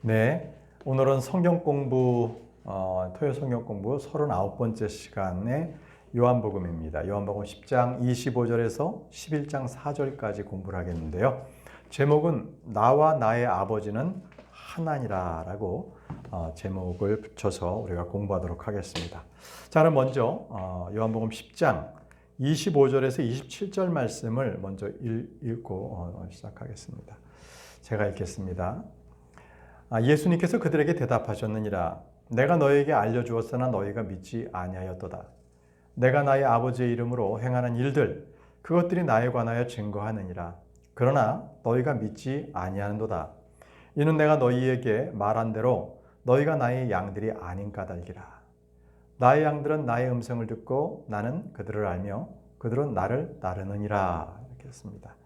네, 오늘은 성경 공부, 토요 성경 공부 39번째 시간의 요한복음입니다. 요한복음 10장 25절에서 11장 4절까지 공부를 하겠는데요. 제목은 나와 나의 아버지는 하나니라 라고 제목을 붙여서 우리가 공부하도록 하겠습니다. 자, 그럼 먼저 요한복음 10장 25절에서 27절 말씀을 먼저 읽고 시작하겠습니다. 제가 읽겠습니다. 예수님께서 그들에게 대답하셨느니라. 내가 너에게 알려주었으나 너희가 믿지 아니하였도다. 내가 나의 아버지의 이름으로 행하는 일들 그것들이 나에 관하여 증거하느니라. 그러나 너희가 믿지 아니하는도다. 이는 내가 너희에게 말한 대로 너희가 나의 양들이 아닌 까닭이라. 나의 양들은 나의 음성을 듣고 나는 그들을 알며 그들은 나를 따르느니라. 이렇게 했습니다.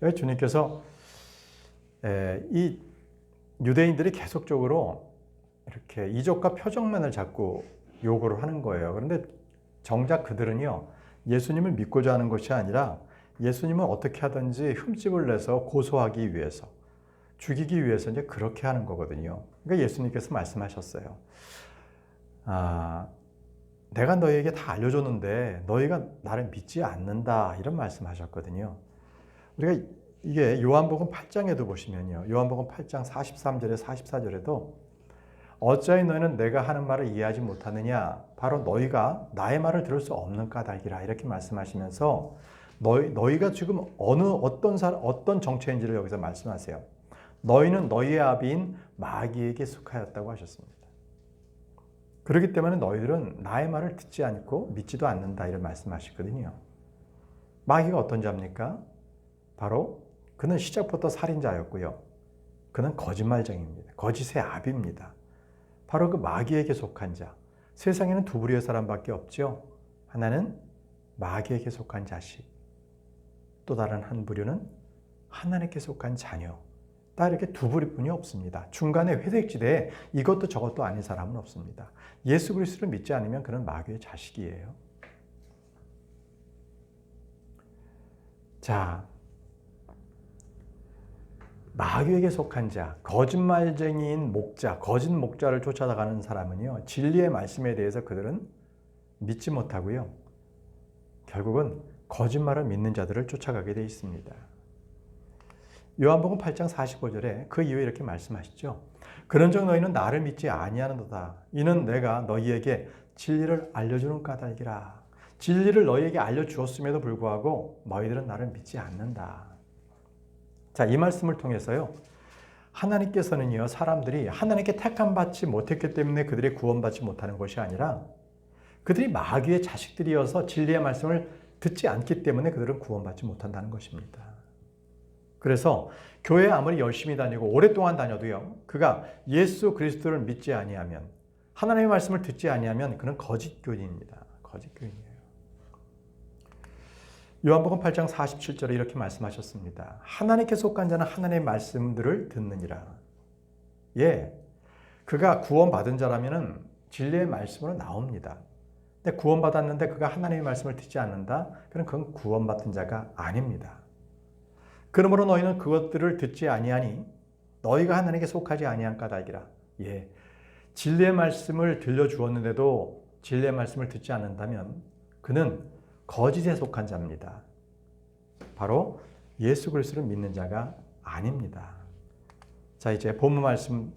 여기 주님께서 이 유대인들이 계속적으로 이렇게 이적과 표적만을 자꾸 요구를 하는 거예요. 그런데 정작 그들은요, 예수님을 믿고자 하는 것이 아니라 예수님은 어떻게 하든지 흠집을 내서 고소하기 위해서, 죽이기 위해서 이제 그렇게 하는 거거든요. 그러니까 예수님께서 말씀하셨어요. 내가 너희에게 다 알려줬는데 너희가 나를 믿지 않는다. 이런 말씀하셨거든요. 우리가 이게 요한복음 8장에도 보시면요. 요한복음 8장 43절에 44절에도 어찌하여 너희는 내가 하는 말을 이해하지 못하느냐? 바로 너희가 나의 말을 들을 수 없는 까닭이라. 이렇게 말씀하시면서 너희가 지금 어떤 정체인지를 여기서 말씀하세요. 너희는 너희의 아비인 마귀에게 속하였다고 하셨습니다. 그렇기 때문에 너희들은 나의 말을 듣지 않고 믿지도 않는다. 이런 말씀하시거든요. 마귀가 어떤 자입니까? 바로 그는 시작부터 살인자였고요. 그는 거짓말쟁이입니다. 거짓의 아비입니다. 바로 그 마귀에게 속한 자. 세상에는 두 부류의 사람밖에 없죠. 하나는 마귀에게 속한 자식. 또 다른 한 부류는 하나님께 속한 자녀. 딱 이렇게 두 부류뿐이 없습니다. 중간에 회색지대에 이것도 저것도 아닌 사람은 없습니다. 예수 그리스도를 믿지 않으면 그는 마귀의 자식이에요. 자, 마귀에게 속한 자, 거짓말쟁이인 목자, 거짓 목자를 쫓아가는 사람은요, 진리의 말씀에 대해서 그들은 믿지 못하고요. 결국은 거짓말을 믿는 자들을 쫓아가게 되어 있습니다. 요한복음 8장 45절에 그 이후에 이렇게 말씀하시죠. 그런즉 너희는 나를 믿지 아니하는도다. 이는 내가 너희에게 진리를 알려주는 까닭이라. 진리를 너희에게 알려주었음에도 불구하고 너희들은 나를 믿지 않는다. 자, 이 말씀을 통해서요. 하나님께서는요, 사람들이 하나님께 택함받지 못했기 때문에 그들이 구원받지 못하는 것이 아니라 그들이 마귀의 자식들이어서 진리의 말씀을 듣지 않기 때문에 그들은 구원받지 못한다는 것입니다. 그래서 교회에 아무리 열심히 다니고 오랫동안 다녀도요, 그가 예수 그리스도를 믿지 아니하면, 하나님의 말씀을 듣지 아니하면 그는 거짓 교인입니다. 거짓 교인이에요. 요한복음 8장 47절에 이렇게 말씀하셨습니다. 하나님께 속한 자는 하나님의 말씀들을 듣느니라. 예, 그가 구원받은 자라면 진리의 말씀으로 나옵니다. 근데 구원받았는데 그가 하나님의 말씀을 듣지 않는다? 그건 구원받은 자가 아닙니다. 그러므로 너희는 그것들을 듣지 아니하니 너희가 하나님께 속하지 아니한 까닭이라. 예, 진리의 말씀을 들려주었는데도 진리의 말씀을 듣지 않는다면 그는 거짓에 속한 자입니다. 바로 예수 그리스도를 믿는 자가 아닙니다. 자, 이제 본문 말씀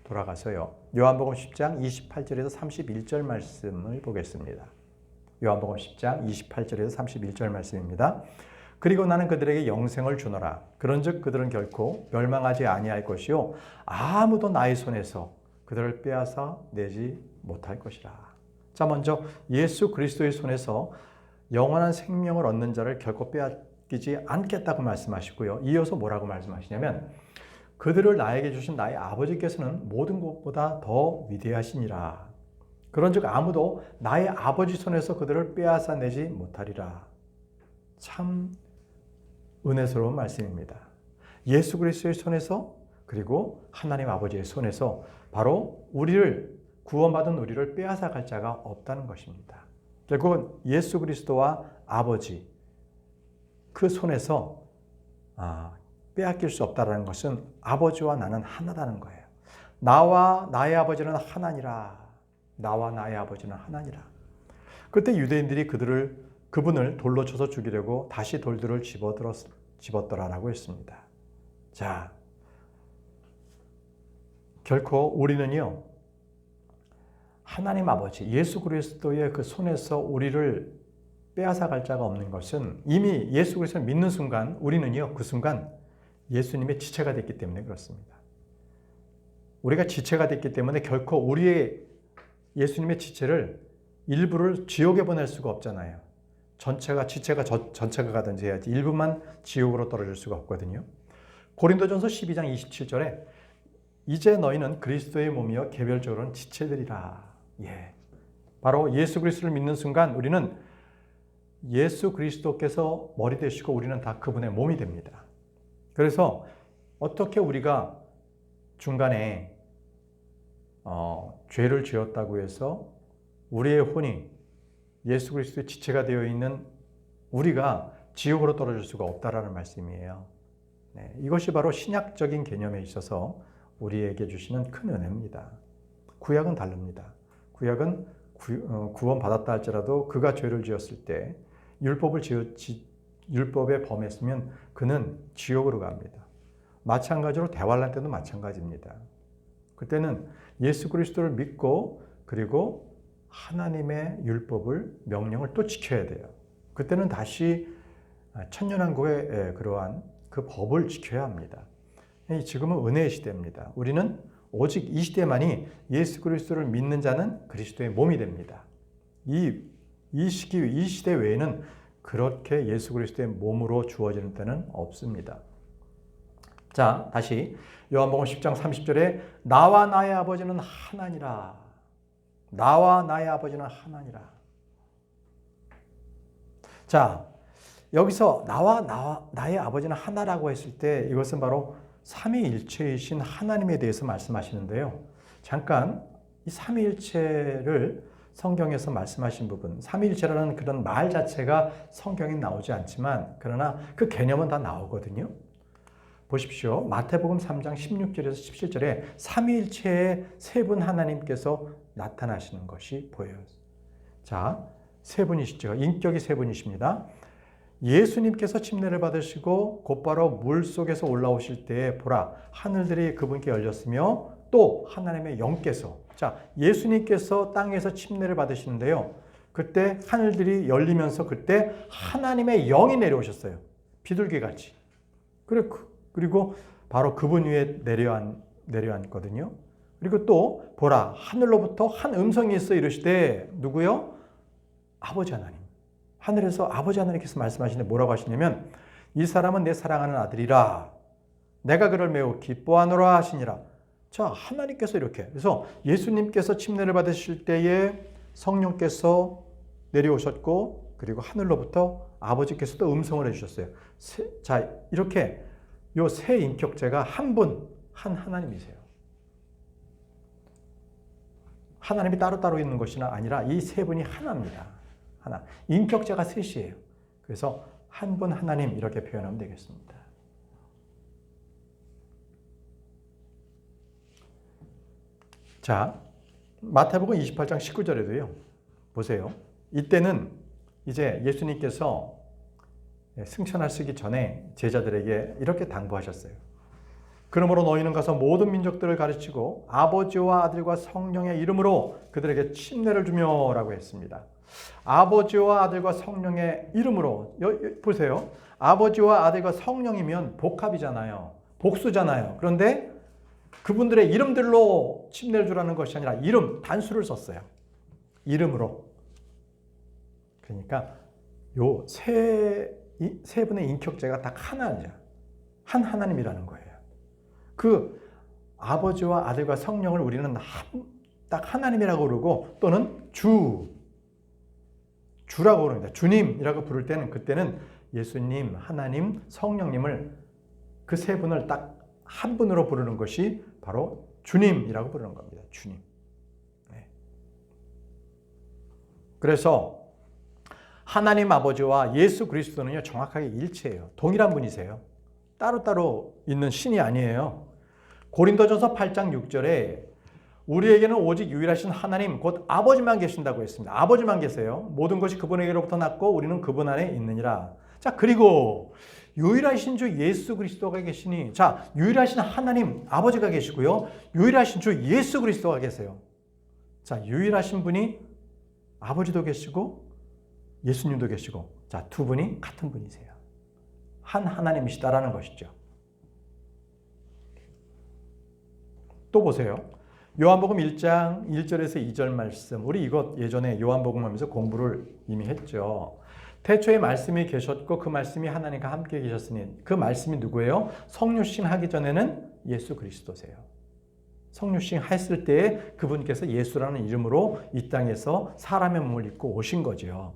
돌아가서요. 요한복음 10장 28절에서 31절 말씀을 보겠습니다. 요한복음 10장 28절에서 31절 말씀입니다. 그리고 나는 그들에게 영생을 주노라. 그런즉 그들은 결코 멸망하지 아니할 것이요 아무도 나의 손에서 그들을 빼앗아 내지 못할 것이라. 자, 먼저 예수 그리스도의 손에서 영원한 생명을 얻는 자를 결코 빼앗기지 않겠다고 말씀하시고요. 이어서 뭐라고 말씀하시냐면 그들을 나에게 주신 나의 아버지께서는 모든 것보다 더 위대하시니라. 그런즉 아무도 나의 아버지 손에서 그들을 빼앗아 내지 못하리라. 참 은혜스러운 말씀입니다. 예수 그리스도의 손에서 그리고 하나님 아버지의 손에서 바로 구원받은 우리를 빼앗아 갈 자가 없다는 것입니다. 결국은 예수 그리스도와 아버지 그 손에서 빼앗길 수 없다는 것은 아버지와 나는 하나다는 거예요. 나와 나의 아버지는 하나니라. 나와 나의 아버지는 하나니라. 그때 유대인들이 그분을 돌로 쳐서 죽이려고 다시 돌들을 집었더라라고 했습니다. 자, 결코 우리는요, 하나님 아버지 예수 그리스도의 그 손에서 우리를 빼앗아갈 자가 없는 것은 이미 예수 그리스도를 믿는 순간 우리는요, 그 순간 예수님의 지체가 됐기 때문에 그렇습니다. 우리가 지체가 됐기 때문에 결코 우리의 예수님의 지체를 일부를 지옥에 보낼 수가 없잖아요. 지체가 전체가 가든지 해야지 일부만 지옥으로 떨어질 수가 없거든요. 고린도전서 12장 27절에 이제 너희는 그리스도의 몸이요 개별적으로는 지체들이라. 예. 바로 예수 그리스도를 믿는 순간 우리는 예수 그리스도께서 머리 되시고 우리는 다 그분의 몸이 됩니다. 그래서 어떻게 우리가 중간에 죄를 지었다고 해서 우리의 혼이 예수 그리스도의 지체가 되어 있는 우리가 지옥으로 떨어질 수가 없다라는 말씀이에요. 네, 이것이 바로 신약적인 개념에 있어서 우리에게 주시는 큰 은혜입니다. 구약은 다릅니다. 구약은 구원 받았다 할지라도 그가 죄를 지었을 때 율법에 범했으면 그는 지옥으로 갑니다. 마찬가지로 대환란 때도 마찬가지입니다. 그때는 예수 그리스도를 믿고 그리고 하나님의 율법을 명령을 또 지켜야 돼요. 그때는 다시 천년왕국의 그러한 그 법을 지켜야 합니다. 지금은 은혜의 시대입니다. 우리는 오직 이 시대만이 예수 그리스도를 믿는 자는 그리스도의 몸이 됩니다. 이 시대 외에는 그렇게 예수 그리스도의 몸으로 주어지는 때는 없습니다. 자, 다시 요한복음 10장 30절에 나와 나의 아버지는 하나니라. 나와 나의 아버지는 하나니라. 자, 여기서 나와 나의 아버지는 하나라고 했을 때 이것은 바로 삼위일체이신 하나님에 대해서 말씀하시는데요. 잠깐 이 삼위일체를 성경에서 말씀하신 부분, 삼위일체라는 그런 말 자체가 성경에 나오지 않지만 그러나 그 개념은 다 나오거든요. 보십시오. 마태복음 3장 16절에서 17절에 삼위일체의 세 분 하나님께서 나타나시는 것이 보여요. 자, 세 분이시죠. 인격이 세 분이십니다. 예수님께서 침례를 받으시고 곧바로 물 속에서 올라오실 때에 보라 하늘들이 그분께 열렸으며 또 하나님의 영께서 자 예수님께서 땅에서 침례를 받으시는데요. 그때 하늘들이 열리면서 그때 하나님의 영이 내려오셨어요. 비둘기같이. 그리고 바로 그분 위에 내려앉거든요. 그리고 또 보라 하늘로부터 한 음성이 있어 이르시되 누구요? 아버지 하나님. 하늘에서 아버지 하나님께서 말씀하시는데 뭐라고 하시냐면 이 사람은 내 사랑하는 아들이라 내가 그를 매우 기뻐하노라 하시니라. 자 하나님께서 이렇게 그래서 예수님께서 침례를 받으실 때에 성령께서 내려오셨고 그리고 하늘로부터 아버지께서도 음성을 해주셨어요. 자 이렇게 요 세 인격체가 한 분, 한 하나님이세요. 하나님이 따로따로 있는 것이 아니라 이 세 분이 하나입니다. 하나. 인격체가 셋이에요. 그래서 한 분 하나님 이렇게 표현하면 되겠습니다. 자, 마태복음 28장 19절에도요. 보세요. 이때는 이제 예수님께서 승천하시기 전에 제자들에게 이렇게 당부하셨어요. 그러므로 너희는 가서 모든 민족들을 가르치고 아버지와 아들과 성령의 이름으로 그들에게 침례를 주며 라고 했습니다. 아버지와 아들과 성령의 이름으로 보세요. 아버지와 아들과 성령이면 복합이잖아요. 복수잖아요. 그런데 그분들의 이름들로 침례를 주라는 것이 아니라 이름, 단수를 썼어요. 이름으로. 그러니까 요 세 분의 인격체가 딱 하나냐. 한 하나님이라는 거예요. 그 아버지와 아들과 성령을 우리는 딱 하나님이라고 부르고 또는 주라고 부릅니다. 주님이라고 부를 때는 그때는 예수님, 하나님, 성령님을 그 세 분을 딱 한 분으로 부르는 것이 바로 주님이라고 부르는 겁니다. 주님. 네. 그래서 하나님 아버지와 예수 그리스도는요 정확하게 일체예요. 동일한 분이세요. 따로따로 있는 신이 아니에요. 고린도전서 8장 6절에 우리에게는 오직 유일하신 하나님 곧 아버지만 계신다고 했습니다. 아버지만 계세요. 모든 것이 그분에게로부터 났고 우리는 그분 안에 있느니라. 자, 그리고 유일하신 주 예수 그리스도가 계시니, 자, 유일하신 하나님 아버지가 계시고요. 유일하신 주 예수 그리스도가 계세요. 자, 유일하신 분이 아버지도 계시고 예수님도 계시고, 자, 두 분이 같은 분이세요. 한 하나님이시다라는 것이죠. 또 보세요. 요한복음 1장 1절에서 2절 말씀, 우리 이것 예전에 요한복음 하면서 공부를 이미 했죠. 태초에 말씀이 계셨고 그 말씀이 하나님과 함께 계셨으니, 그 말씀이 누구예요? 성육신 하기 전에는 예수 그리스도세요. 성육신 했을 때에 그분께서 예수라는 이름으로 이 땅에서 사람의 몸을 입고 오신 거죠.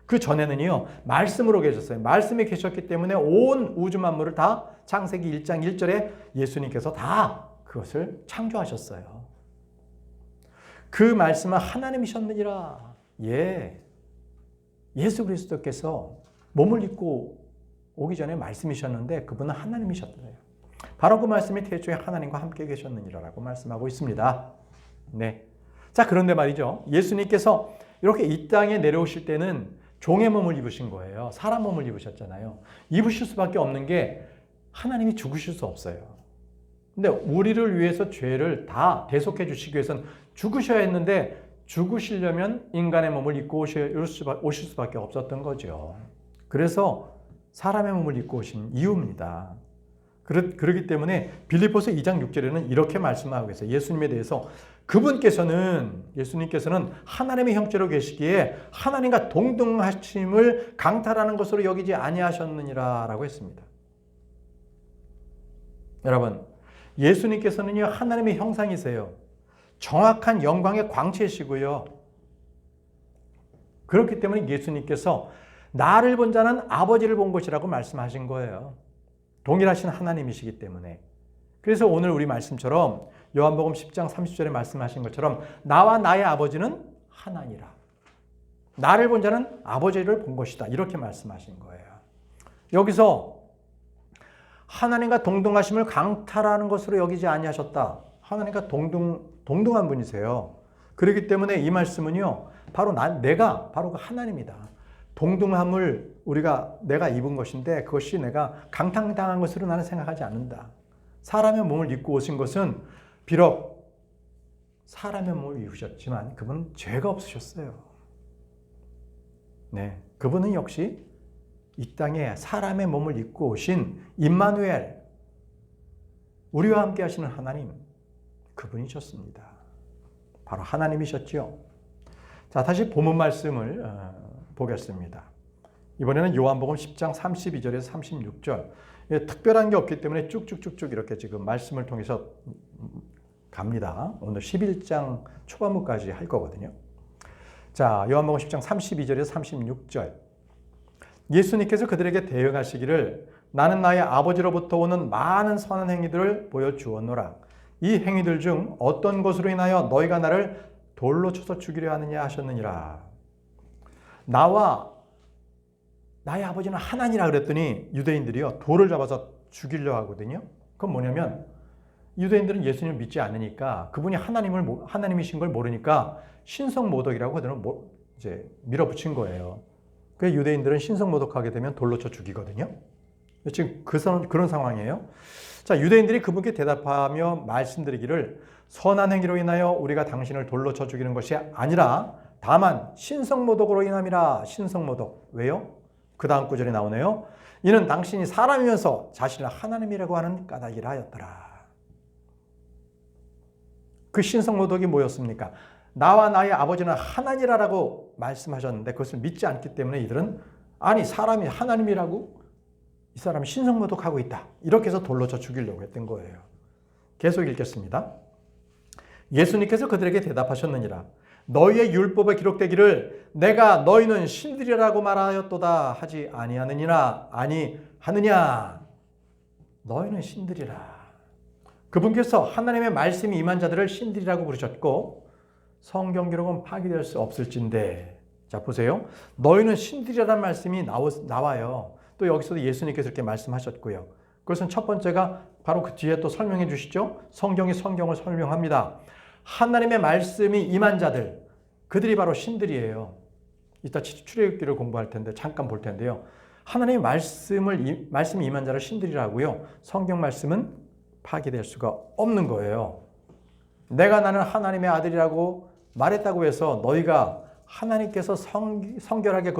그 전에는요, 말씀으로 계셨어요. 말씀이 계셨기 때문에 온 우주 만물을 다 창세기 1장 1절에 예수님께서 다 그것을 창조하셨어요. 그 말씀은 하나님이셨느니라. 예. 예수 그리스도께서 몸을 입고 오기 전에 말씀이셨는데 그분은 하나님이셨어요. 바로 그 말씀이 태초에 하나님과 함께 계셨느니라라고 말씀하고 있습니다. 네. 자, 그런데 말이죠. 예수님께서 이렇게 이 땅에 내려오실 때는 종의 몸을 입으신 거예요. 사람 몸을 입으셨잖아요. 입으실 수밖에 없는 게 하나님이 죽으실 수 없어요. 근데 우리를 위해서 죄를 다 대속해 주시기 위해서는 죽으셔야 했는데, 죽으시려면 인간의 몸을 입고 오실 수밖에 없었던 거죠. 그래서 사람의 몸을 입고 오신 이유입니다. 그렇기 때문에 빌립보서 2장 6절에는 이렇게 말씀하고 계세요. 예수님에 대해서 예수님께서는 하나님의 형체로 계시기에 하나님과 동등하심을 강탈하는 것으로 여기지 아니하셨느니라 라고 했습니다. 여러분, 예수님께서는요, 하나님의 형상이세요. 정확한 영광의 광채시고요. 그렇기 때문에 예수님께서 나를 본 자는 아버지를 본 것이라고 말씀하신 거예요. 동일하신 하나님이시기 때문에. 그래서 오늘 우리 말씀처럼 요한복음 10장 30절에 말씀하신 것처럼 나와 나의 아버지는 하나니라. 나를 본 자는 아버지를 본 것이다. 이렇게 말씀하신 거예요. 여기서 하나님과 동등하심을 강탈하는 것으로 여기지 아니하셨다. 하나님과 동등한 분이세요. 그렇기 때문에 이 말씀은요, 바로 내가 바로 그 하나님이다. 동등함을 내가 입은 것인데 그것이 내가 강탈당한 것으로 나는 생각하지 않는다. 사람의 몸을 입고 오신 것은 비록 사람의 몸을 입으셨지만 그분은 죄가 없으셨어요. 네, 그분은 역시 이 땅에 사람의 몸을 입고 오신 임마누엘, 우리와 함께 하시는 하나님, 그분이셨습니다. 바로 하나님이셨죠. 자, 다시 본문 말씀을 보겠습니다. 이번에는 요한복음 10장 32절에서 36절. 특별한 게 없기 때문에 쭉쭉쭉쭉 이렇게 지금 말씀을 통해서 갑니다. 오늘 11장 초반부까지 할 거거든요. 자, 요한복음 10장 32절에서 36절. 예수님께서 그들에게 대응하시기를 나는 나의 아버지로부터 오는 많은 선한 행위들을 보여주었노라. 이 행위들 중 어떤 것으로 인하여 너희가 나를 돌로 쳐서 죽이려 하느냐 하셨느니라. 나와 나의 아버지는 하나니라 그랬더니 유대인들이요, 돌을 잡아서 죽이려 하거든요. 그건 뭐냐면 유대인들은 예수님을 믿지 않으니까, 그분이 하나님이신 걸 모르니까 신성모독이라고 그들은 이제 밀어붙인 거예요. 그래서 유대인들은 신성모독하게 되면 돌로 쳐 죽이거든요. 지금 그런 상황이에요. 자, 유대인들이 그분께 대답하며 말씀드리기를 선한 행위로 인하여 우리가 당신을 돌로 쳐 죽이는 것이 아니라 다만 신성모독으로 인함이라. 신성모독. 왜요? 그 다음 구절에 나오네요. 이는 당신이 사람이면서 자신을 하나님이라고 하는 까닭이라 하였더라. 그 신성모독이 뭐였습니까? 나와 나의 아버지는 하나니라라고 말씀하셨는데 그것을 믿지 않기 때문에 이들은 아니 사람이 하나님이라고? 이 사람이 신성모독하고 있다. 이렇게 해서 돌로 쳐 죽이려고 했던 거예요. 계속 읽겠습니다. 예수님께서 그들에게 대답하셨느니라. 너희의 율법에 기록되기를 내가 너희는 신들이라고 말하였도다 하지 아니하느니라. 아니하느냐. 너희는 신들이라. 그분께서 하나님의 말씀이 임한 자들을 신들이라고 부르셨고 성경 기록은 파기될 수 없을진데. 자, 보세요. 너희는 신들이라는 말씀이 나와요. 또 여기서도 예수님께서 이렇게 말씀하셨고요. 그것은 첫 번째가 바로 그 뒤에 또 설명해 주시죠. 성경이 성경을 설명합니다. 하나님의 말씀이 임한 자들, 그들이 바로 신들이에요. 이따 출애굽기를 공부할 텐데 잠깐 볼 텐데요. 하나님의 말씀이 임한 자를 신들이라고요. 성경 말씀은 파기될 수가 없는 거예요. 내가 나는 하나님의 아들이라고 말했다고 해서 너희가 하나님께서 성결하게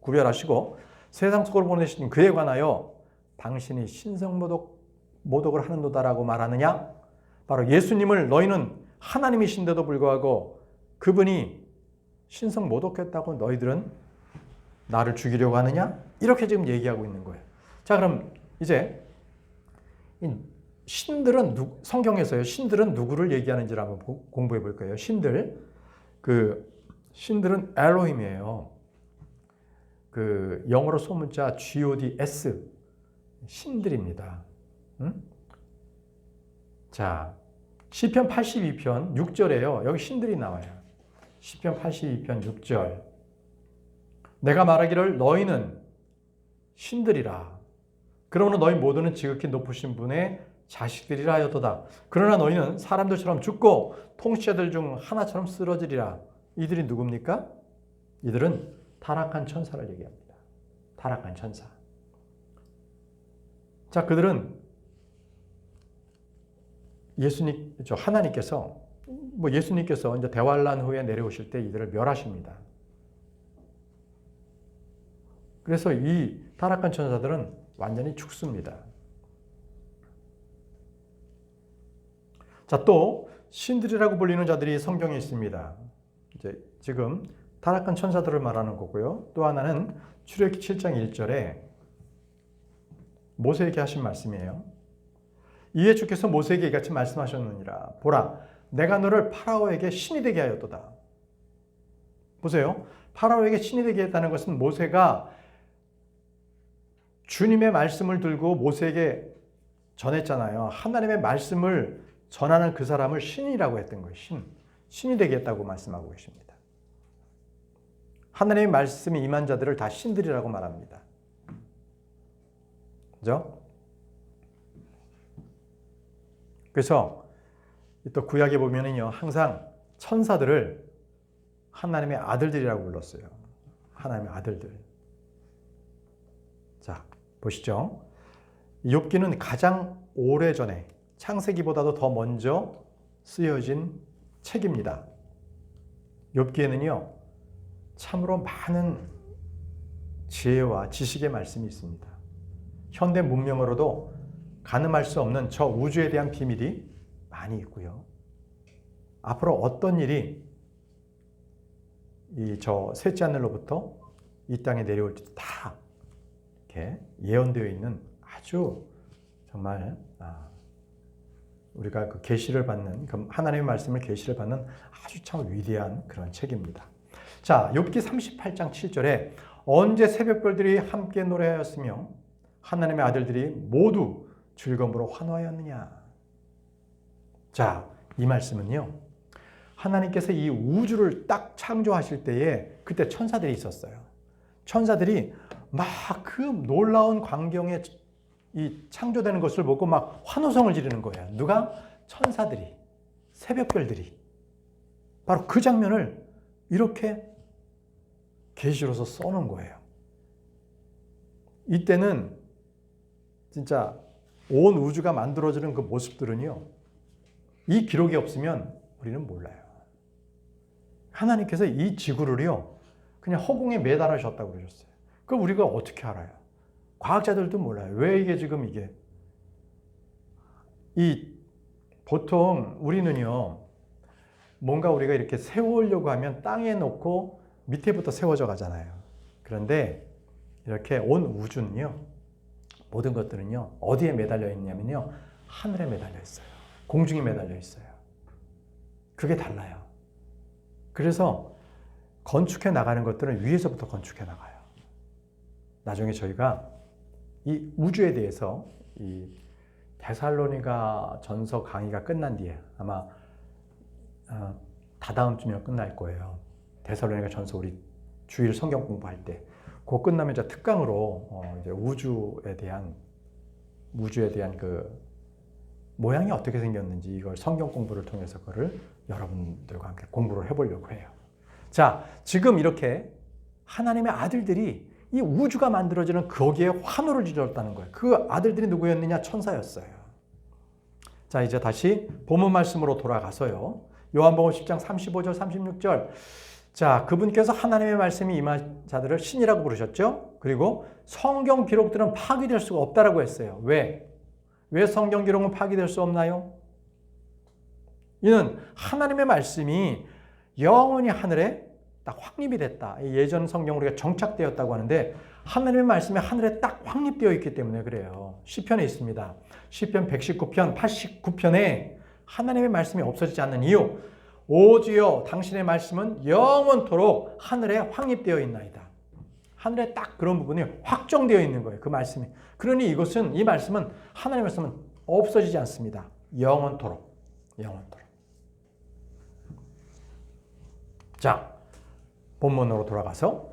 구별하시고 세상 속으로 보내신 그에 관하여 당신이 신성모독을 하는도다라고 말하느냐? 바로 예수님을 너희는 하나님이신데도 불구하고 그분이 신성모독했다고 너희들은 나를 죽이려고 하느냐? 이렇게 지금 얘기하고 있는 거예요. 자, 그럼 이제 신들은 성경에서요. 신들은 누구를 얘기하는지를 한번 공부해 볼 거예요. 신들은 엘로힘이에요. 영어로 소문자 GODS 신들입니다. 응? 자, 시편 82편 6절에요. 여기 신들이 나와요. 시편 82편 6절. 내가 말하기를 너희는 신들이라. 그러므로 너희 모두는 지극히 높으신 분의 자식들이라 하였도다. 그러나 너희는 사람들처럼 죽고 통치자들 중 하나처럼 쓰러지리라. 이들이 누굽니까? 이들은 타락한 천사를 얘기합니다. 타락한 천사. 자, 그들은 하나님께서 예수님께서 이제 대환란 후에 내려오실 때 이들을 멸하십니다. 그래서 이 타락한 천사들은 완전히 죽습니다. 자, 또 신들이라고 불리는 자들이 성경에 있습니다. 이제 지금 타락한 천사들을 말하는 거고요. 또 하나는 출애굽기 7장 1절에 모세에게 하신 말씀이에요. 이에 주께서 모세에게 이같이 말씀하셨느니라. 보라, 내가 너를 파라오에게 신이 되게 하였도다. 보세요. 파라오에게 신이 되게 했다는 것은 모세가 주님의 말씀을 들고 모세에게 전했잖아요. 하나님의 말씀을 전하는 그 사람을 신이라고 했던 거예요. 신이 되게 했다고 말씀하고 계십니다. 하나님의 말씀이 임한 자들을 다 신들이라고 말합니다. 그죠? 그래서 또 구약에 보면은요, 항상 천사들을 하나님의 아들들이라고 불렀어요. 하나님의 아들들. 자, 보시죠. 욥기는 가장 오래전에 창세기보다도 더 먼저 쓰여진 책입니다. 욥기에는요, 참으로 많은 지혜와 지식의 말씀이 있습니다. 현대 문명으로도 가늠할 수 없는 저 우주에 대한 비밀이 많이 있고요. 앞으로 어떤 일이 저 셋째 하늘로부터 이 땅에 내려올지도 다 이렇게 예언되어 있는 아주 정말 우리가 그 계시를 받는, 하나님의 말씀을 계시를 받는 아주 참 위대한 그런 책입니다. 자, 욥기 38장 7절에 언제 새벽별들이 함께 노래하였으며 하나님의 아들들이 모두 즐거움으로 환호하였느냐. 자, 이 말씀은요, 하나님께서 이 우주를 딱 창조하실 때에 그때 천사들이 있었어요. 천사들이 막 그 놀라운 광경에 이 창조되는 것을 보고 막 환호성을 지르는 거예요. 누가? 천사들이, 새벽별들이. 바로 그 장면을 이렇게 계시로서 써놓은 거예요. 이때는 진짜 온 우주가 만들어지는 그 모습들은요, 이 기록이 없으면 우리는 몰라요. 하나님께서 이 지구를요, 그냥 허공에 매달으셨다고 그러셨어요. 그럼 우리가 어떻게 알아요? 과학자들도 몰라요. 왜 이게 지금 보통 우리는요, 뭔가 우리가 이렇게 세우려고 하면 땅에 놓고 밑에부터 세워져 가잖아요. 그런데 이렇게 온 우주는요, 모든 것들은요, 어디에 매달려 있냐면요, 하늘에 매달려 있어요. 공중에 매달려 있어요. 그게 달라요. 그래서 건축해 나가는 것들은 위에서부터 건축해 나가요. 나중에 저희가 이 우주에 대해서 이 데살로니가 전서 강의가 끝난 뒤에 아마 다다음쯤이면 끝날 거예요. 데살로니가 전서 우리 주일 성경 공부할 때 그거 끝나면 이제 특강으로 이제 우주에 대한 우주에 대한 그 모양이 어떻게 생겼는지 이걸 성경 공부를 통해서 그거를 여러분들과 함께 공부를 해보려고 해요. 자, 지금 이렇게 하나님의 아들들이 이 우주가 만들어지는 거기에 환호를 지르었다는 거예요. 그 아들들이 누구였느냐? 천사였어요. 자, 이제 다시 본문 말씀으로 돌아가서요. 요한복음 10장 35절 36절. 자, 그분께서 하나님의 말씀이 임한 자들을 신이라고 부르셨죠. 그리고 성경 기록들은 파기될 수가 없다라고 했어요. 왜? 왜 성경 기록은 파기될 수 없나요? 이는 하나님의 말씀이 영원히 하늘에 딱 확립이 됐다. 예전 성경 우리가 정착되었다고 하는데 하나님의 말씀이 하늘에 딱 확립되어 있기 때문에 그래요. 시편에 있습니다. 시편 119편, 89편에 하나님의 말씀이 없어지지 않는 이유. 오 주여 당신의 말씀은 영원토록 하늘에 확립되어 있나이다. 하늘에 딱 그런 부분이 확정되어 있는 거예요. 그 말씀이. 그러니 이것은 이 말씀은 하나님의 말씀은 없어지지 않습니다. 영원토록. 영원토록. 자, 본문으로 돌아가서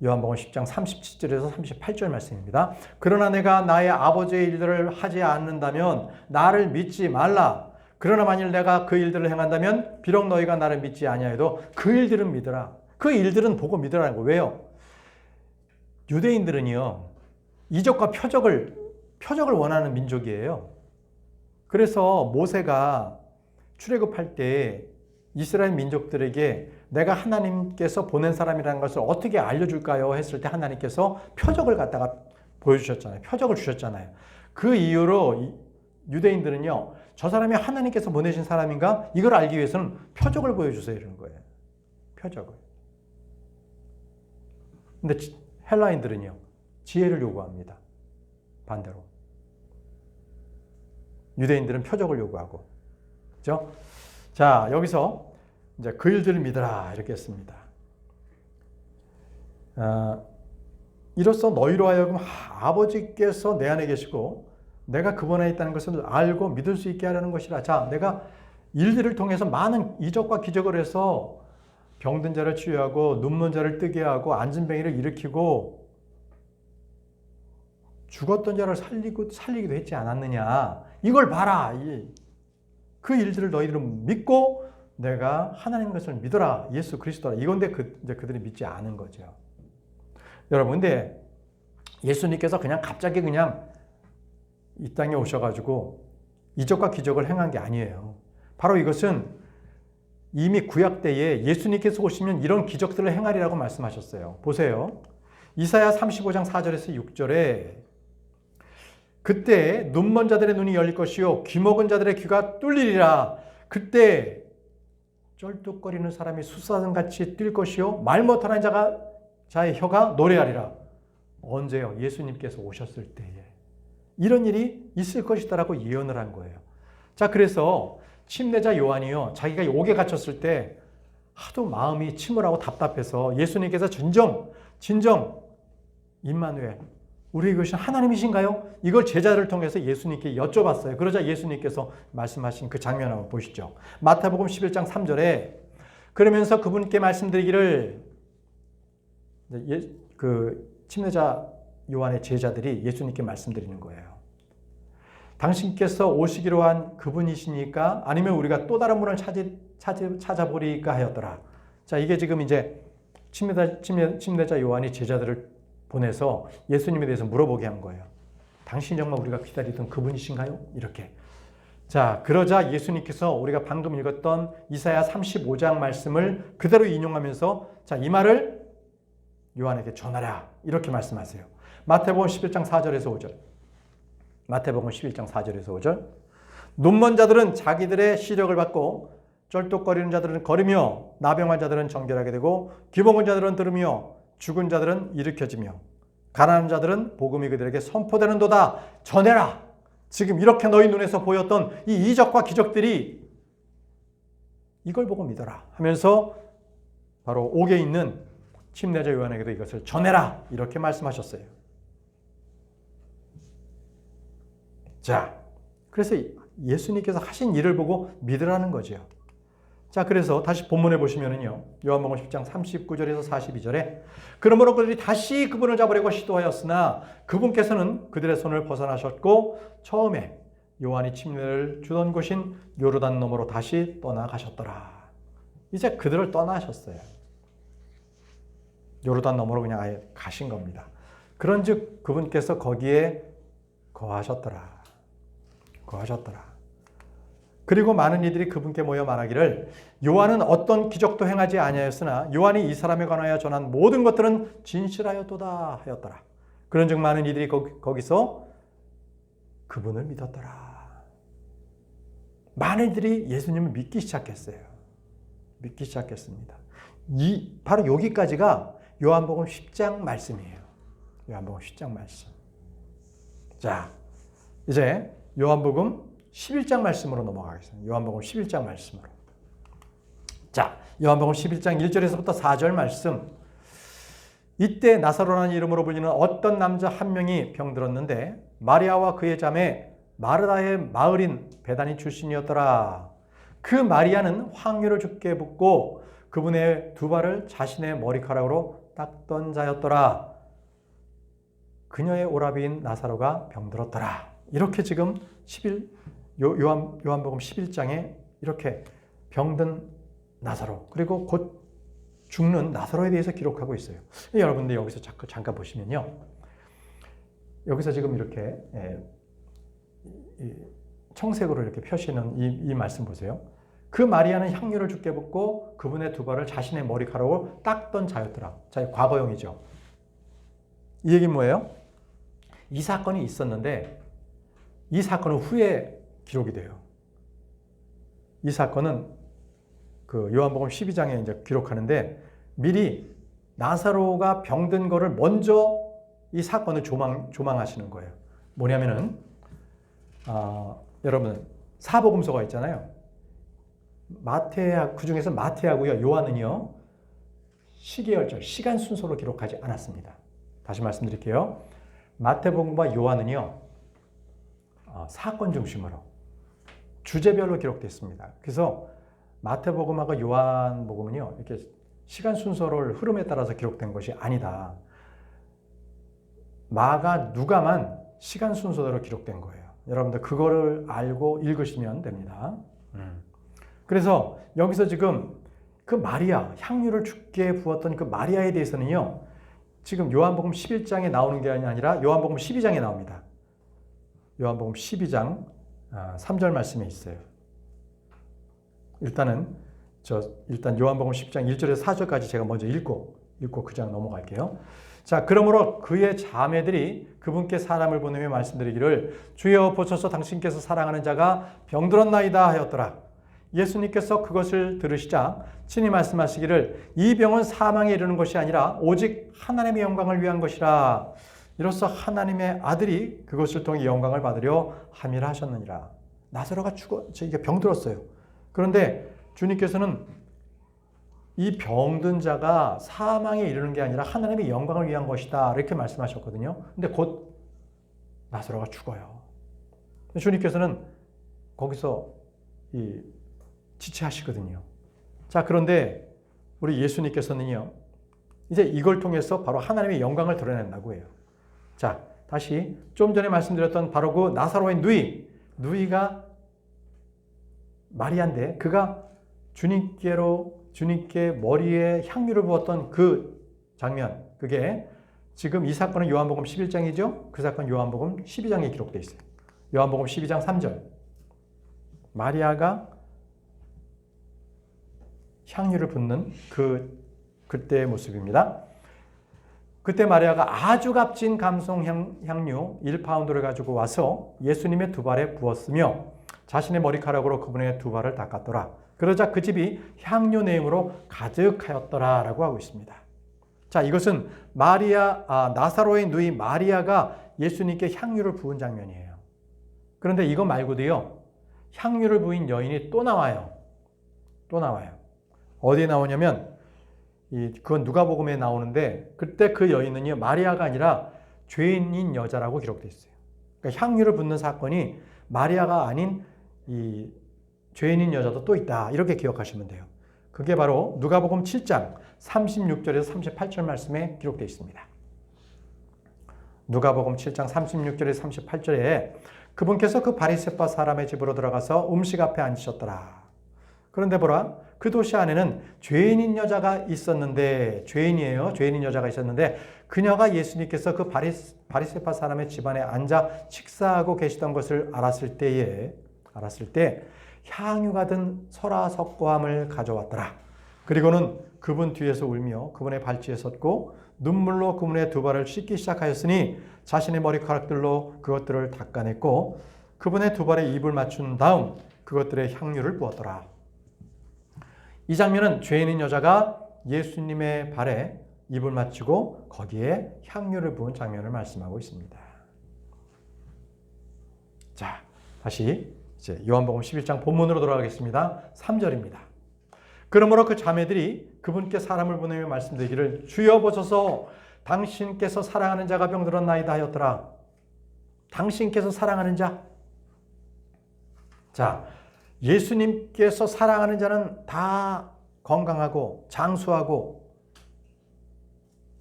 요한복음 10장 37절에서 38절 말씀입니다. 그러나 내가 나의 아버지의 일들을 하지 않는다면 나를 믿지 말라. 그러나 만일 내가 그 일들을 행한다면 비록 너희가 나를 믿지 아니하여도 그 일들은 믿으라. 그 일들은 보고 믿으라는 거. 왜요? 유대인들은요, 이적과 표적을 원하는 민족이에요. 그래서 모세가 출애굽할 때 이스라엘 민족들에게 내가 하나님께서 보낸 사람이라는 것을 어떻게 알려줄까요? 했을 때 하나님께서 표적을 갖다가 보여주셨잖아요. 표적을 주셨잖아요. 그 이유로 유대인들은요, 저 사람이 하나님께서 보내신 사람인가? 이걸 알기 위해서는 표적을 보여주세요. 이러는 거예요. 표적을. 근데 헬라인들은요, 지혜를 요구합니다. 반대로. 유대인들은 표적을 요구하고. 그죠? 자, 여기서 이제 그 일들을 믿으라 이렇게 했습니다. 이로써 너희로 하여금 아버지께서 내 안에 계시고 내가 그분 안에 있다는 것을 알고 믿을 수 있게 하려는 것이라. 자, 내가 일들을 통해서 많은 이적과 기적을 해서 병든 자를 치유하고 눈먼 자를 뜨게 하고 앉은 뱅이를 일으키고 죽었던 자를 살리기도 했지 않았느냐. 이걸 봐라. 그 일들을 너희들은 믿고 내가 하나님 것을 믿어라. 예수 그리스도라. 이건데 이제 그들이 믿지 않은 거죠. 여러분, 근데 예수님께서 그냥 갑자기 그냥 이 땅에 오셔가지고 이적과 기적을 행한 게 아니에요. 바로 이것은 이미 구약 때에 예수님께서 오시면 이런 기적들을 행하리라고 말씀하셨어요. 보세요. 이사야 35장 4절에서 6절에 그때 눈먼 자들의 눈이 열릴 것이요 귀 먹은 자들의 귀가 뚫리리라. 그때 쩔뚝거리는 사람이 숫사슴같이 뛸 것이요 말 못하는 자의 혀가 노래하리라. 언제요? 예수님께서 오셨을 때에 이런 일이 있을 것이다라고 예언을 한 거예요. 자, 그래서 침례자 요한이요, 자기가 옥에 갇혔을 때 하도 마음이 침울하고 답답해서 예수님께서 진정 임마누엘, 우리 이것이 하나님이신가요? 이걸 제자를 통해서 예수님께 여쭤봤어요. 그러자 예수님께서 말씀하신 그 장면 한번 보시죠. 마태복음 11장 3절에 그러면서 그분께 말씀드리기를, 그 침례자 요한의 제자들이 예수님께 말씀드리는 거예요. 당신께서 오시기로 한 그분이시니까 아니면 우리가 또 다른 분을 찾아보리까 하였더라. 자, 이게 지금 이제 침례자 요한이 제자들을 보내서 예수님에 대해서 물어보게 한 거예요. 당신이 정말 우리가 기다리던 그분이신가요? 이렇게. 자, 그러자 예수님께서 우리가 방금 읽었던 이사야 35장 말씀을 그대로 인용하면서 자, 이 말을 요한에게 전하라. 이렇게 말씀하세요. 마태복음 11장 4절에서 5절. 마태복음 11장 4절에서 5절. 눈먼 자들은 자기들의 시력을 받고 쩔뚝거리는 자들은 걸으며 나병한 자들은 정결하게 되고 귀 먹은 자들은 들으며 죽은 자들은 일으켜지며 가난한 자들은 복음이 그들에게 선포되는도다. 전해라. 지금 이렇게 너희 눈에서 보였던 이 이적과 기적들이 이걸 보고 믿어라 하면서 바로 옥에 있는 침례자 요한에게도 이것을 전해라 이렇게 말씀하셨어요. 자, 그래서 예수님께서 하신 일을 보고 믿으라는 거죠. 자, 그래서 다시 본문에 보시면은요. 요한복음 10장 39절에서 42절에 그러므로 그들이 다시 그분을 잡으려고 시도하였으나 그분께서는 그들의 손을 벗어나셨고 처음에 요한이 침례를 주던 곳인 요르단 너머로 다시 떠나가셨더라. 이제 그들을 떠나셨어요. 요르단 너머로 그냥 아예 가신 겁니다. 그런즉 그분께서 거기에 거하셨더라. 그리고 많은 이들이 그분께 모여 말하기를 요한은 어떤 기적도 행하지 아니하였으나 요한이 이 사람에 관하여 전한 모든 것들은 진실하였도다 하였더라. 그런즉 많은 이들이 거기서 그분을 믿었더라. 많은 이들이 예수님을 믿기 시작했어요. 믿기 시작했습니다. 바로 여기까지가 요한복음 10장 말씀이에요. 요한복음 10장 말씀. 자, 이제 요한복음 11장 말씀으로 넘어가겠습니다. 요한복음 11장 말씀으로. 자, 요한복음 11장 1절에서부터 4절 말씀. 이때 나사로라는 이름으로 불리는 어떤 남자 한 명이 병들었는데 마리아와 그의 자매 마르다의 마을인 베다니 출신이었더라. 그 마리아는 황유를 주께 붓고 그분의 두 발을 자신의 머리카락으로 닦던 자였더라. 그녀의 오라비인 나사로가 병들었더라. 이렇게 지금 요한복음 11장에 이렇게 병든 나사로 그리고 곧 죽는 나사로에 대해서 기록하고 있어요. 여러분들 여기서 잠깐 보시면요. 여기서 지금 이렇게 청색으로 이렇게 표시는 이 말씀 보세요. 그 마리아는 향유를 주께 붓고 그분의 두 발을 자신의 머리카락으로 닦던 자였더라. 자, 과거형이죠. 이 얘기는 뭐예요? 이 사건이 있었는데 이 사건은 후에 기록이 돼요. 이 사건은 그 요한복음 12장에 이제 기록하는데 미리 나사로가 병든 거를 먼저 이 사건을 조망하시는 거예요. 뭐냐면은 여러분 사복음서가 있잖아요. 그 중에서 마태하고요 요한은요 시계열절 시간 순서로 기록하지 않았습니다. 다시 말씀드릴게요. 마태복음과 요한은요 사건 중심으로 주제별로 기록되어 있습니다. 그래서 마태복음하고 요한복음은요 이렇게 시간 순서를 흐름에 따라서 기록된 것이 아니다. 마가 누가만 시간 순서대로 기록된 거예요. 여러분들 그거를 알고 읽으시면 됩니다. 그래서 여기서 지금 그 마리아, 향유를 주께 부었던 그 마리아에 대해서는요 지금 요한복음 11장에 나오는 게 아니라 요한복음 12장에 나옵니다. 요한복음 12장 3절 말씀에 있어요. 일단 요한복음 10장 1절에서 4절까지 제가 먼저 읽고 그 장 넘어갈게요. 자, 그러므로 그의 자매들이 그분께 사람을 보내며 말씀드리기를 주여 보소서 당신께서 사랑하는 자가 병들었나이다 하였더라. 예수님께서 그것을 들으시자 친히 말씀하시기를 이 병은 사망에 이르는 것이 아니라 오직 하나님의 영광을 위한 것이라. 이로써 하나님의 아들이 그것을 통해 영광을 받으려 함이라 하셨느니라. 나사로가 이게 병들었어요. 그런데 주님께서는 이 병든 자가 사망에 이르는 게 아니라 하나님의 영광을 위한 것이다. 이렇게 말씀하셨거든요. 근데 곧 나사로가 죽어요. 주님께서는 거기서 지체하시거든요. 자, 그런데 우리 예수님께서는요, 이제 이걸 통해서 바로 하나님의 영광을 드러낸다고 해요. 자, 다시 좀 전에 말씀드렸던 바로 그 나사로의 누이가 마리아인데 그가 주님께 머리에 향유를 부었던 그 장면, 그게 지금 이 사건은 요한복음 11장이죠. 그 사건 요한복음 12장에 기록되어 있어요. 요한복음 12장 3절. 마리아가 향유를 붓는 그때의 모습입니다. 그때 마리아가 아주 값진 감송 향유 1파운드를 가지고 와서 예수님의 두 발에 부었으며 자신의 머리카락으로 그분의 두 발을 닦았더라. 그러자 그 집이 향유 내음으로 가득하였더라 라고 하고 있습니다. 자, 이것은 나사로의 누이 마리아가 예수님께 향유를 부은 장면이에요. 그런데 이거 말고도요, 향유를 부인 여인이 또 나와요. 어디에 나오냐면, 그건 누가복음에 나오는데, 그때 그 여인은요, 마리아가 아니라 죄인인 여자라고 기록되어 있어요. 그러니까 향유를 붓는 사건이 마리아가 아닌 이 죄인인 여자도 또 있다. 이렇게 기억하시면 돼요. 그게 바로 누가복음 7장 36절에서 38절 말씀에 기록되어 있습니다. 누가복음 7장 36절에서 38절에 그분께서 그 바리새파 사람의 집으로 들어가서 음식 앞에 앉으셨더라. 그런데 보라, 그 도시 안에는 죄인인 여자가 있었는데, 죄인이에요. 죄인인 여자가 있었는데 그녀가 예수님께서 그 바리새파 사람의 집안에 앉아 식사하고 계시던 것을 알았을 때 향유가 든 설화석고함을 가져왔더라. 그리고는 그분 뒤에서 울며 그분의 발치에 섰고 눈물로 그분의 두 발을 씻기 시작하였으니 자신의 머리카락들로 그것들을 닦아냈고 그분의 두 발에 입을 맞춘 다음 그것들의 향유를 부었더라. 이 장면은 죄인인 여자가 예수님의 발에 입을 맞추고 거기에 향유를 부은 장면을 말씀하고 있습니다. 자, 다시 이제 요한복음 11장 본문으로 돌아가겠습니다. 3절입니다. 그러므로 그 자매들이 그분께 사람을 보내며 말씀드리기를 주여 보소서 당신께서 사랑하는 자가 병들었나이다 하였더라. 당신께서 사랑하는 자. 자, 예수님께서 사랑하는 자는 다 건강하고 장수하고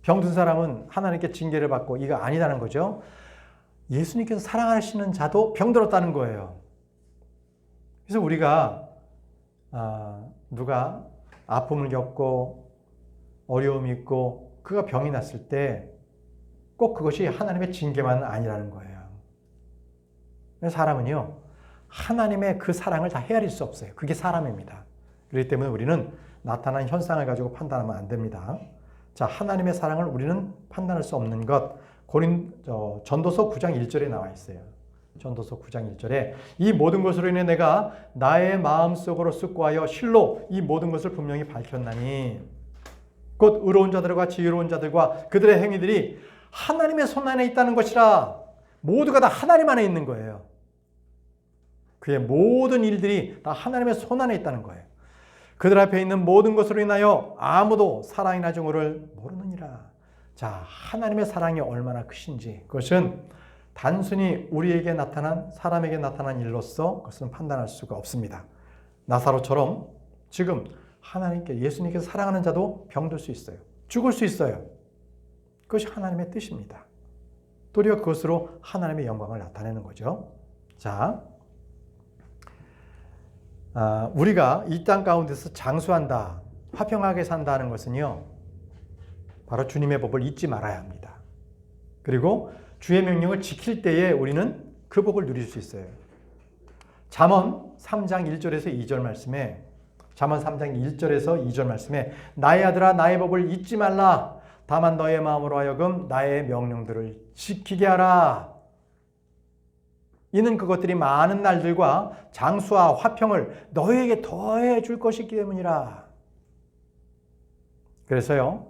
병든 사람은 하나님께 징계를 받고 이거 아니다는 거죠. 예수님께서 사랑하시는 자도 병들었다는 거예요. 그래서 우리가 누가 아픔을 겪고 어려움이 있고 그가 병이 났을 때 꼭 그것이 하나님의 징계만은 아니라는 거예요. 사람은요, 하나님의 그 사랑을 다 헤아릴 수 없어요. 그게 사람입니다. 그렇기 때문에 우리는 나타난 현상을 가지고 판단하면 안 됩니다. 자, 하나님의 사랑을 우리는 판단할 수 없는 것, 전도서 9장 1절에 나와 있어요. 전도서 9장 1절에 이 모든 것으로 인해 내가 나의 마음속으로 숙고하여 실로 이 모든 것을 분명히 밝혔나니 곧 의로운 자들과 지혜로운 자들과 그들의 행위들이 하나님의 손 안에 있다는 것이라. 모두가 다 하나님 안에 있는 거예요. 그의 모든 일들이 다 하나님의 손 안에 있다는 거예요. 그들 앞에 있는 모든 것으로 인하여 아무도 사랑이나 증오를 모르느니라. 자, 하나님의 사랑이 얼마나 크신지 그것은 단순히 우리에게 나타난 사람에게 나타난 일로서 그것은 판단할 수가 없습니다. 나사로처럼 지금 예수님께서 사랑하는 자도 병들 수 있어요. 죽을 수 있어요. 그것이 하나님의 뜻입니다. 도리어 그것으로 하나님의 영광을 나타내는 거죠. 자, 우리가 이 땅 가운데서 장수한다, 화평하게 산다는 것은요, 바로 주님의 법을 잊지 말아야 합니다. 그리고 주의 명령을 지킬 때에 우리는 그 복을 누릴 수 있어요. 잠언 3장 1절에서 2절 말씀에, 잠언 3장 1절에서 2절 말씀에 나의 아들아 나의 법을 잊지 말라. 다만 너의 마음으로 하여금 나의 명령들을 지키게 하라. 이는 그것들이 많은 날들과 장수와 화평을 너희에게 더해 줄 것이기 때문이라. 그래서요,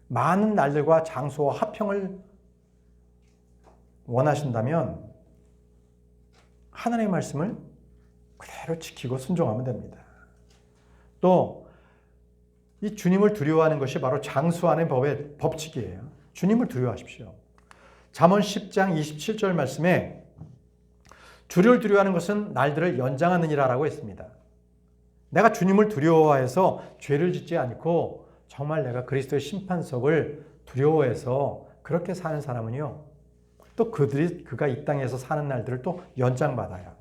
많은 날들과 장수와 화평을 원하신다면 하나님의 말씀을 그대로 지키고 순종하면 됩니다. 또 이 주님을 두려워하는 것이 바로 장수하는 법의 법칙이에요. 주님을 두려워하십시오. 잠언 10장 27절 말씀에 주를 두려워하는 것은 날들을 연장하느니라라고 했습니다. 내가 주님을 두려워해서 죄를 짓지 않고 정말 내가 그리스도의 심판석을 두려워해서 그렇게 사는 사람은요, 또 그가 이 땅에서 사는 날들을 또 연장받아요.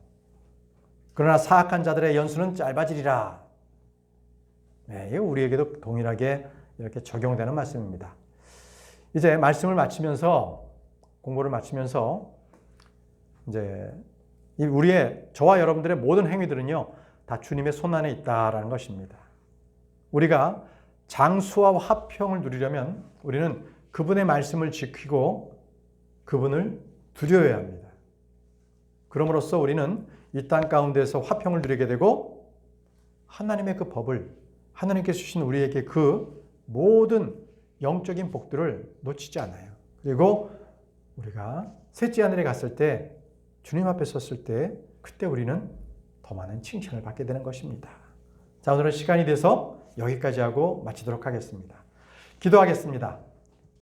그러나 사악한 자들의 연수는 짧아지리라. 네, 이거 우리에게도 동일하게 이렇게 적용되는 말씀입니다. 이제 말씀을 마치면서, 공부를 마치면서 이제 저와 여러분들의 모든 행위들은요, 다 주님의 손 안에 있다라는 것입니다. 우리가 장수와 화평을 누리려면 우리는 그분의 말씀을 지키고 그분을 두려워해야 합니다. 그럼으로써 우리는 이 땅 가운데서 화평을 누리게 되고 하나님의 그 법을, 하나님께서 주신 우리에게 그 모든 영적인 복들을 놓치지 않아요. 그리고 우리가 셋째 하늘에 갔을 때, 주님 앞에 섰을 때, 그때 우리는 더 많은 칭찬을 받게 되는 것입니다. 자, 오늘은 시간이 돼서 여기까지 하고 마치도록 하겠습니다. 기도하겠습니다.